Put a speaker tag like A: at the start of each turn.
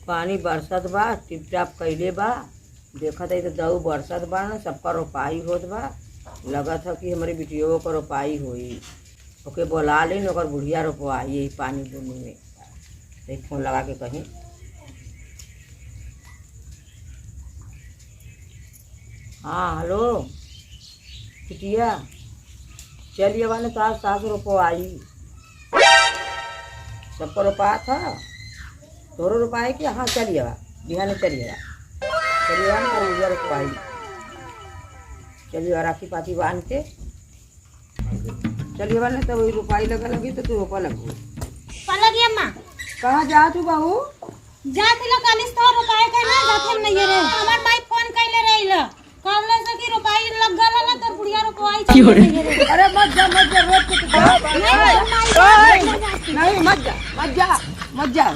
A: पानी बरसत बा, टिप टाप कइले बा। देखत है तो दऊ बरसत बा न, सबका रोपाई होत बा। लगत है कि हमारे बिटियों का रोपाई होई। ओके बोला ले न, ओकर बुढ़िया रोपवाई यही पानी बुनी में। एक फोन लगा के कहीं। हाँ हेलो बिटिया, चलिए वाले तार सास रोपवाई। सबको रोपा था, तोरो रोपाए कि हाँ चलिएगा बिहान चलिएगा ना रोजा रोपवाई। चलिए राखी पाती बांध के चलिए वाले तो वही रोपाई लगा लगी तो तू रोपा लगू।
B: लगी अम्मा
A: कहाँ जा तू बाबू?
B: जाती लो कालिस तो रोपाए का ना जाते नहीं रे। हमार माई फोन कइले रहिला कहले से कि रोपाई लग गला ला तो बुढ़िया रोपवाई नहीं रे।
A: अरे मत जा रोड पे तो जा। नहीं मत जा